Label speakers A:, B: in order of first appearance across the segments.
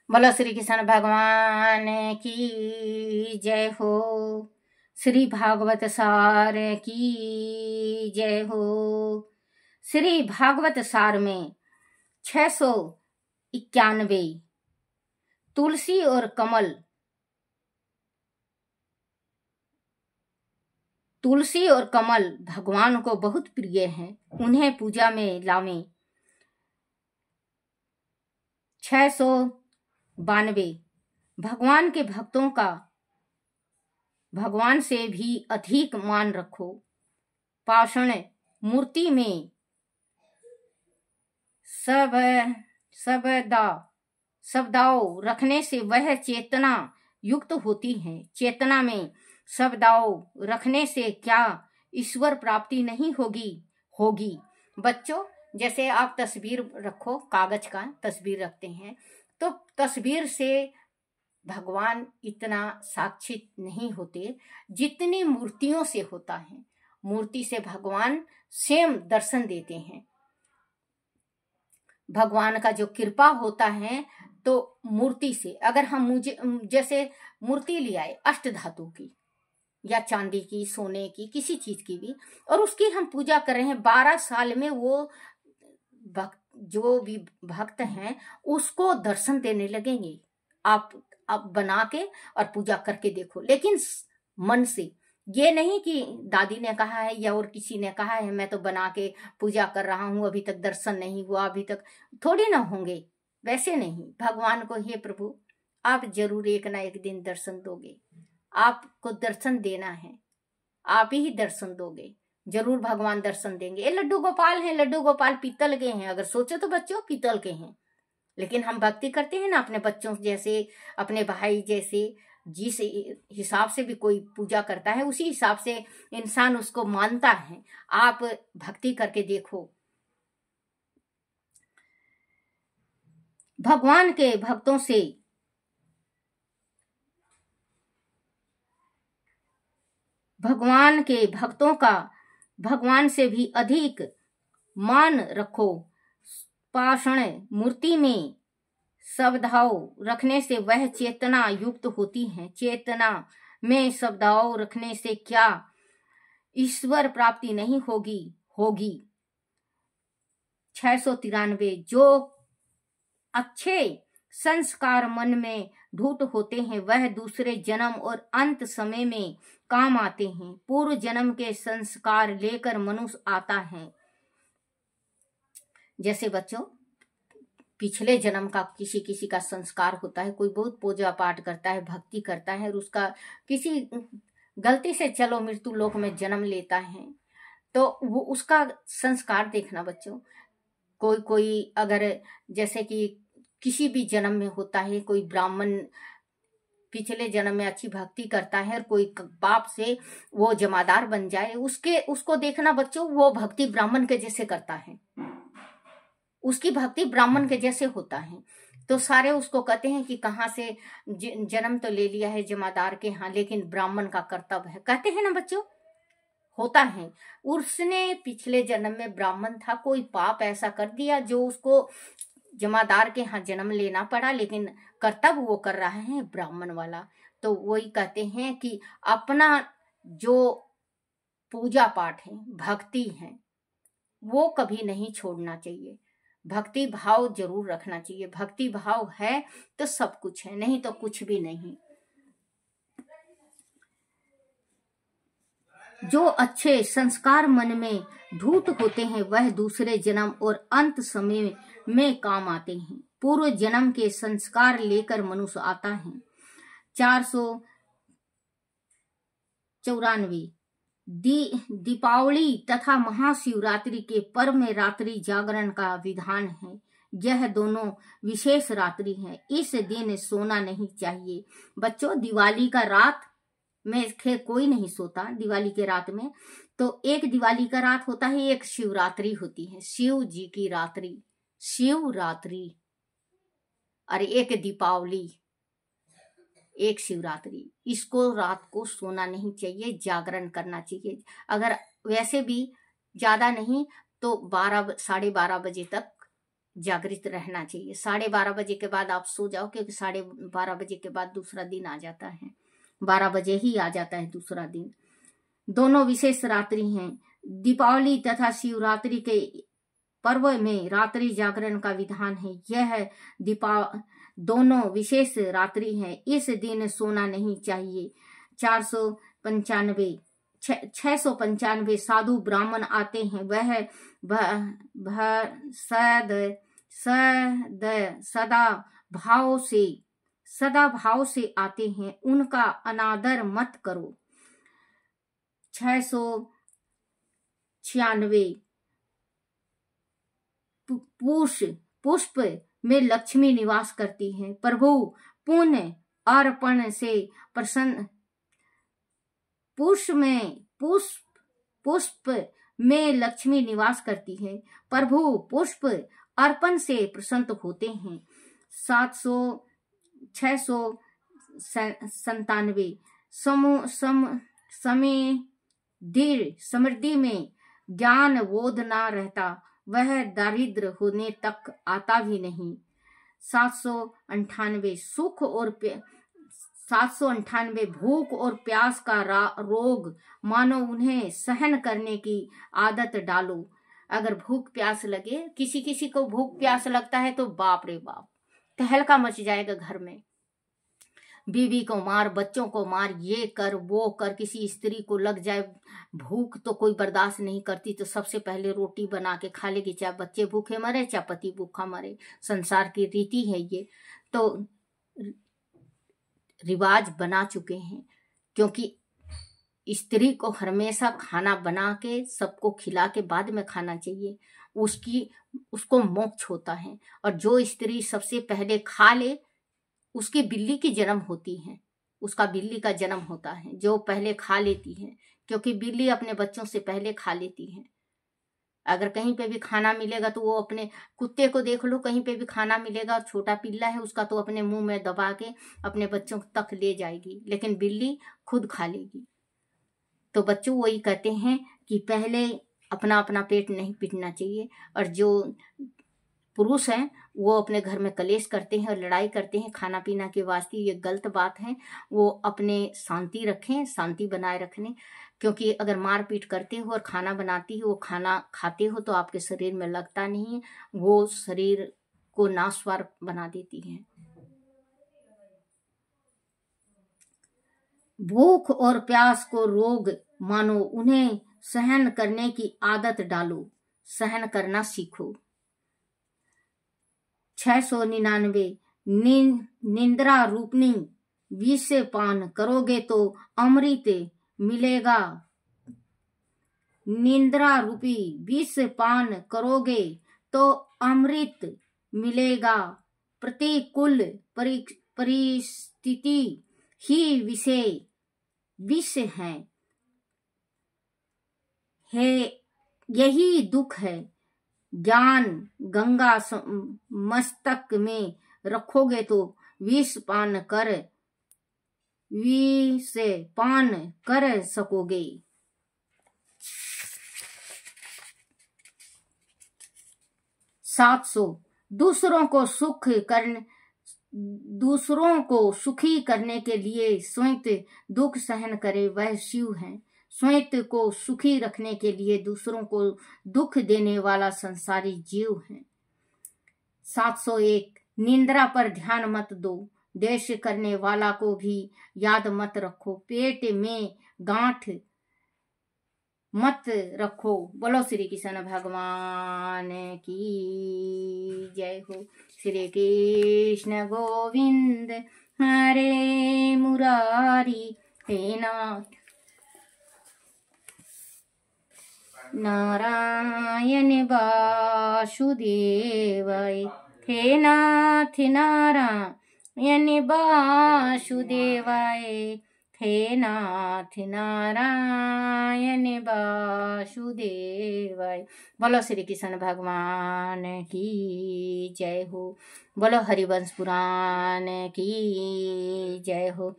A: बोलो श्री कृष्ण भगवान की जय हो। श्री भागवत सार की जय हो। श्री भागवत सार में 691 तुलसी और कमल। तुलसी और कमल भगवान को बहुत प्रिय हैं, उन्हें पूजा में लावें। 692 भगवान के भक्तों का भगवान से भी अधिक मान रखो। पाषाण मूर्ति में शब्दाओं रखने से वह चेतना युक्त होती है। चेतना में शब्दाओं रखने से क्या ईश्वर प्राप्ति नहीं होगी। बच्चों, जैसे आप तस्वीर रखो, कागज का तस्वीर रखते हैं, तो तस्वीर से भगवान इतना साक्षित नहीं होते जितनी मूर्तियों से होता है। मूर्ति से भगवान स्वयं दर्शन देते हैं। भगवान का जो कृपा होता है तो मूर्ति से, अगर हम मुझे जैसे मूर्ति ले आए अष्ट धातु की या चांदी की, सोने की, किसी चीज की भी, और उसकी हम पूजा कर रहे हैं, 12 साल में वो जो भी भक्त हैं उसको दर्शन देने लगेंगे। आप बना के और पूजा करके देखो, लेकिन मन से। ये नहीं कि दादी ने कहा है या और किसी ने कहा है मैं तो बना के पूजा कर रहा हूं, अभी तक दर्शन नहीं हुआ, अभी तक थोड़ी ना होंगे। वैसे नहीं, भगवान को हे प्रभु आप जरूर एक ना एक दिन दर्शन दोगे, आपको दर्शन देना है, आप ही दर्शन दोगे, जरूर भगवान दर्शन देंगे। ये लड्डू गोपाल हैं, लड्डू गोपाल पीतल के हैं, अगर सोचो तो बच्चों पीतल के हैं, लेकिन हम भक्ति करते हैं ना अपने बच्चों जैसे, अपने भाई जैसे। जिस हिसाब से भी कोई पूजा करता है उसी हिसाब से इंसान उसको मानता है। आप भक्ति करके देखो। भगवान के भक्तों से भगवान के भक्तों का भगवान से भी अधिक मान रखो। पाषाण मूर्ति में शब्दाओं रखने से वह चेतना युक्त होती है। चेतना में शब्दाओं रखने से क्या ईश्वर प्राप्ति नहीं होगी। 693 जो अच्छे संस्कार मन में ढूंढ होते हैं वह दूसरे जन्म और अंत समय में काम आते हैं। पूर्व जन्म के संस्कार लेकर मनुष्य आता है। जैसे बच्चों, पिछले जन्म का किसी किसी का संस्कार होता है, कोई बहुत पूजा पाठ करता है, भक्ति करता है, और उसका किसी गलती से चलो मृत्यु लोक में जन्म लेता है, तो वो उसका संस्कार देखना बच्चों। कोई अगर जैसे कि किसी भी जन्म में होता है, कोई ब्राह्मण पिछले जन्म में अच्छी भक्ति करता है और कोई पाप से वो जमादार बन जाए, उसको देखना बच्चों, वो भक्ति ब्राह्मण के जैसे करता है, उसकी भक्ति ब्राह्मण के जैसे होता है। तो सारे उसको कहते हैं कि कहाँ से जन्म तो ले लिया है जमादार के यहाँ, लेकिन ब्राह्मण का कर्तव्य है, कहते हैं ना बच्चों, होता है। उसने पिछले जन्म में ब्राह्मण था, कोई पाप ऐसा कर दिया जो उसको जमादार के यहाँ जन्म लेना पड़ा, लेकिन कर्तव्य वो कर रहा है ब्राह्मण वाला। तो वही कहते हैं कि अपना जो पूजा पाठ है, भक्ति है, वो कभी नहीं छोड़ना चाहिए। भक्ति भाव जरूर रखना चाहिए। भक्ति भाव है तो सब कुछ है, नहीं तो कुछ भी नहीं। जो अच्छे संस्कार मन में ढूंढ होते हैं वह दूसरे जन्म और अंत समय में काम आते हैं। पूर्व जन्म के संस्कार लेकर मनुष्य आता है। 494 दीपावली तथा महाशिवरात्रि के पर्व में रात्रि जागरण का विधान है। यह दोनों विशेष रात्रि है, इस दिन सोना नहीं चाहिए। बच्चों, दिवाली का रात में खैर कोई नहीं सोता, दिवाली के रात में तो एक दिवाली का रात होता है, एक शिवरात्रि होती है, शिव जी की रात्रि, शिवरात्रि, और एक दीपावली, एक शिवरात्रि। इसको रात को सोना नहीं चाहिए, जागरण करना चाहिए। अगर वैसे भी ज्यादा नहीं तो 12 साढ़े 12 बजे तक जागृत रहना चाहिए। 12:30 बजे के बाद आप सो जाओ, क्योंकि 12:30 बजे के बाद दूसरा दिन आ जाता है, 12 बजे ही आ जाता है दूसरा दिन। दोनों विशेष रात्रि हैं। दीपावली तथा शिवरात्रि के पर्व में रात्रि जागरण का विधान है। यह दोनों विशेष रात्रि हैं। इस दिन सोना नहीं चाहिए। 695 साधु ब्राह्मण आते हैं। वह सदा भाव से आते हैं। उनका अनादर मत करो। 696 पुष्प में लक्ष्मी निवास करती है। प्रभु पुण्य अर्पण से प्रसन्न पुष्प में लक्ष्मी निवास करती है। प्रभु पुष्प अर्पण से प्रसन्न होते हैं। 697 समृद्धि में ज्ञान बोध ना रहता, वह दारिद्र होने तक आता भी नहीं। 798 भूख और प्यास का रोग मानो, उन्हें सहन करने की आदत डालो। अगर भूख प्यास लगे, किसी को भूख प्यास लगता है तो बाप रे बाप, तहलका मच जाएगा घर में। बीवी को मार, बच्चों को मार, ये कर वो कर। किसी स्त्री को लग जाए भूख तो कोई बर्दाश्त नहीं करती, तो सबसे पहले रोटी बना के खा लेगी, चाहे बच्चे भूखे मरे चाहे पति भूखा मरे। संसार की रीति है ये, तो रिवाज बना चुके हैं। क्योंकि स्त्री को हमेशा खाना बना के सबको खिला के बाद में खाना चाहिए, उसको मोक्ष होता है। और जो स्त्री सबसे पहले खा ले, उसकी बिल्ली की जन्म होती है, उसका बिल्ली का जन्म होता है, जो पहले खा लेती है। क्योंकि बिल्ली अपने बच्चों से पहले खा लेती है। अगर कहीं पे भी खाना मिलेगा तो वो अपने कुत्ते को देख लो, कहीं पे भी खाना मिलेगा और छोटा पिल्ला है उसका, तो अपने मुंह में दबा के अपने बच्चों तक ले जाएगी, लेकिन बिल्ली खुद खा लेगी। तो बच्चों वही कहते हैं कि पहले अपना अपना पेट नहीं पीटना चाहिए। और जो पुरुष हैं वो अपने घर में कलेश करते हैं और लड़ाई करते हैं खाना पीना के वास्ते, ये गलत बात है। वो अपने शांति रखें, शांति बनाए रखने। क्योंकि अगर मारपीट करते हो और खाना बनाती हो, वो खाना खाते हो तो आपके शरीर में लगता नहीं है, वो शरीर को नाशवार बना देती है। भूख और प्यास को रोग मानो, उन्हें सहन करने की आदत डालो, सहन करना सीखो। 699 निंद्रा रूपनी विष पान करोगे तो अमृत मिलेगा। निंद्रा रूपी विष पान करोगे तो अमृत मिलेगा। प्रतिकूल परिस्थिति ही विष है, यही दुख है। ज्ञान गंगा मस्तक में रखोगे तो विष पान कर सकोगे। 700 दूसरों को सुखी करने के लिए स्वयं दुख सहन करे, वह शिव है। स्वयं को सुखी रखने के लिए दूसरों को दुख देने वाला संसारी जीव है। 701 निंद्रा पर ध्यान मत दो, देश करने वाला को भी याद मत रखो। पेट में गांठ मत रखो। बोलो श्री कृष्ण भगवान की जय हो। श्री कृष्ण गोविंद हरे मुरारी, हे नाथ नारायण वासुदेवाय, हे नाथ नारायण वासुदेवाय, हे नाथ नारायण वासुदेवाय। बोलो श्री कृष्ण भगवान की जय हो। बोलो हरिवंश पुराण की जय हो।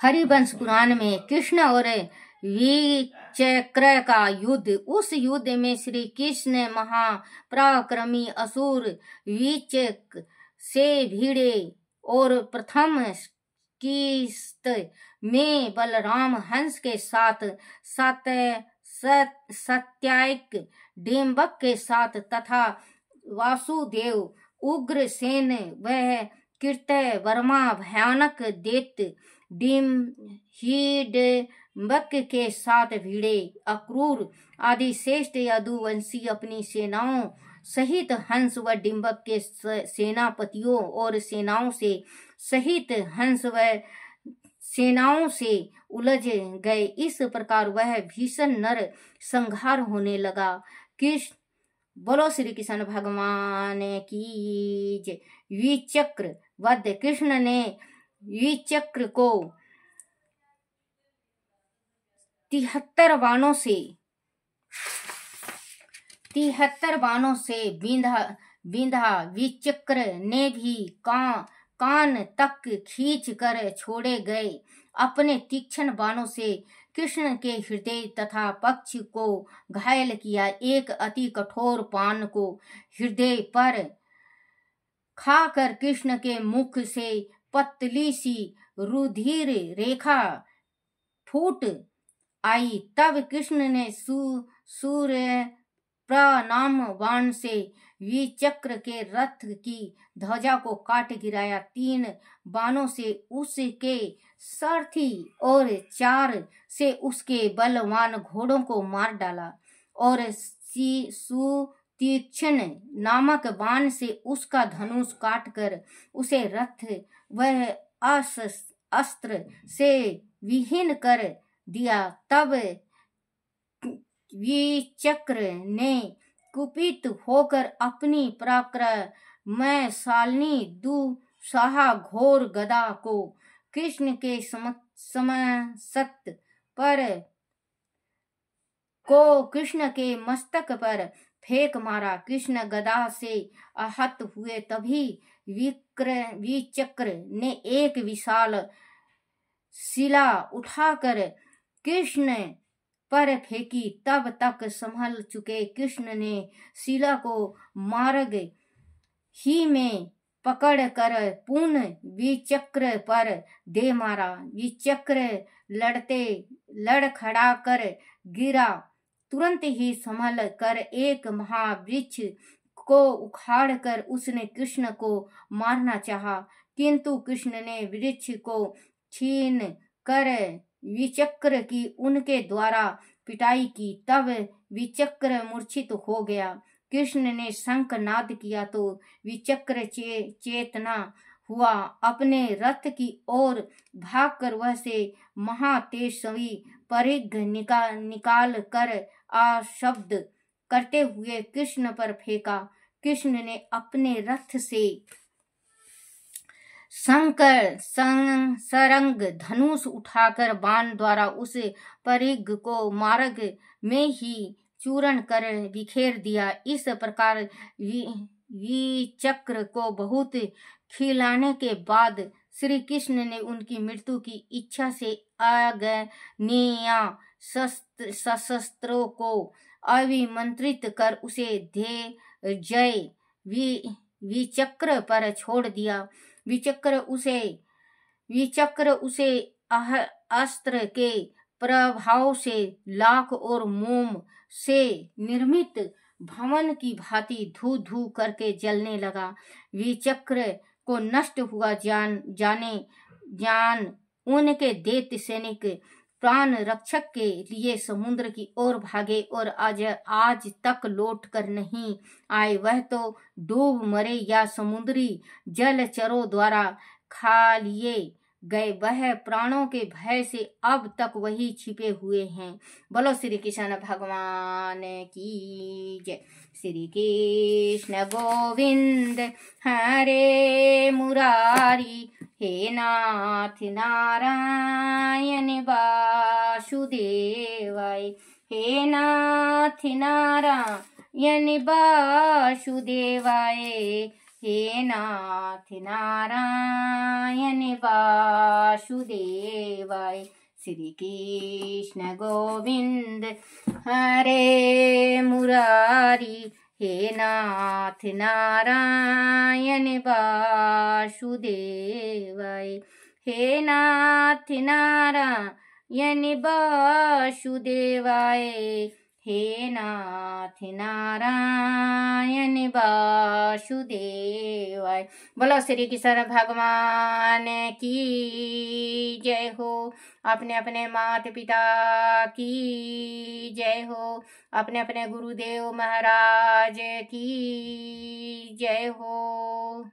A: हरिवंश पुराण में कृष्ण और विचक्र का युद्ध। उस युद्ध में श्री कृष्ण महापराक्रमी असुर विचक से भिड़े और प्रथम किस्त में बलराम हंस के साथ सत्यायक डिम्बक के साथ तथा वासुदेव उग्रसेन वह कीर्तय वर्मा भयानक दैत्य हिडिम्बक के साथ भिड़े। अक्रूर आदि श्रेष्ठ यदुवंशी अपनी सेनाओं सहित हंस व डिम्बक के सेनापतियों और सेनाओं से सहित हंस व सेनाओं से उलझ गए। इस प्रकार वह भीषण नर संहार होने लगा। कृष्ण बोलो श्री कृष्ण भगवान की जय। विचक्र वध। कृष्ण ने विचक्र को 73 बाणों से बिंधा। विचक्र ने भी कान तक खींच कर छोड़े गए। अपने तीक्ष्ण बाणों से कृष्ण के हृदय तथा पक्ष को घायल किया। एक अति कठोर पान को हृदय पर खाकर कृष्ण के मुख से पतली सी रुधिर रेखा फूट आई। तब कृष्ण ने सूर्य प्रणाम बाण से विचक्र के रथ की ध्वजा को काट गिराया। 3 बाणों से उसके सारथी और 4 से उसके बलवान घोड़ों को मार डाला और सुतीक्ष्ण नामक बाण से उसका धनुष काटकर उसे रथ वह अस्त्र से विहीन कर दिया। तब विचक्र ने कुपित होकर अपनी पराक्रमशालिनी दुस्साह घोर गदा को कृष्ण के कृष्ण के मस्तक पर फेंक मारा। कृष्ण गदा से आहत हुए। तभी विचक्र ने एक विशाल शिला उठाकर कृष्ण पर फेंकी। तब तक संभल चुके कृष्ण ने शिला को मार्ग ही में पकड़कर पुनः विचक्र पर दे मारा। विचक्र लड़खड़ा कर गिरा। तुरंत ही संभल कर एक महावृक्ष को उखाड़ कर उसने कृष्ण को मारना चाहा, किंतु कृष्ण ने वृक्ष को छीन कर विचक्र की उनके द्वारा पिटाई की। तब विचक्र मूर्छित हो गया। कृष्ण ने शंख नाद किया तो विचक्र चेतना हुआ। अपने रथ की ओर भागकर वह से महातेजस्वी परिघ निकाल कर आशब्द करते हुए कृष्ण पर फेंका। कृष्ण ने अपने रथ से शंकर सरंग धनुष उठाकर बाण द्वारा उस परिघ को मार्ग में ही चूर्ण कर बिखेर दिया। इस प्रकार विचक्र को बहुत खिलाने के बाद श्री कृष्ण ने उनकी मृत्यु की इच्छा से अगणिया सशस्त्रों को अभिमंत्रित कर उसे दे जय विचक्र पर छोड़ दिया। विचक्र उसे अस्त्र के प्रभाव से लाख और मोम से निर्मित भवन की भांति धू धू करके जलने लगा। विचक्र को नष्ट हुआ जान उनके दैत्य सैनिक प्राण रक्षक के लिए समुद्र की ओर भागे और आज तक लौट कर नहीं आए। वह तो डूब मरे या समुद्री जलचरों द्वारा खा लिए गए। वह प्राणों के भय से अब तक वही छिपे हुए हैं। बोलो श्री कृष्ण भगवान की जय। श्री कृष्ण गोविंद हरे मुरारी, हे नाथ नारायण वासुदेवाय, हे नाथ नारायण वासुदेवाय, हे नाथ नारायण वासुदेवाय। श्री कृष्ण गोविंद हरे मुरारी, हे नाथ नारायण वासुदेवाय, हे नाथ नारायण वासुदेवाय, हे नाथ नारायण वासुदेवाय। बोलो श्री कृष्ण भगवान की जय हो। अपने अपने माता पिता की जय हो। अपने अपने गुरुदेव महाराज की जय हो।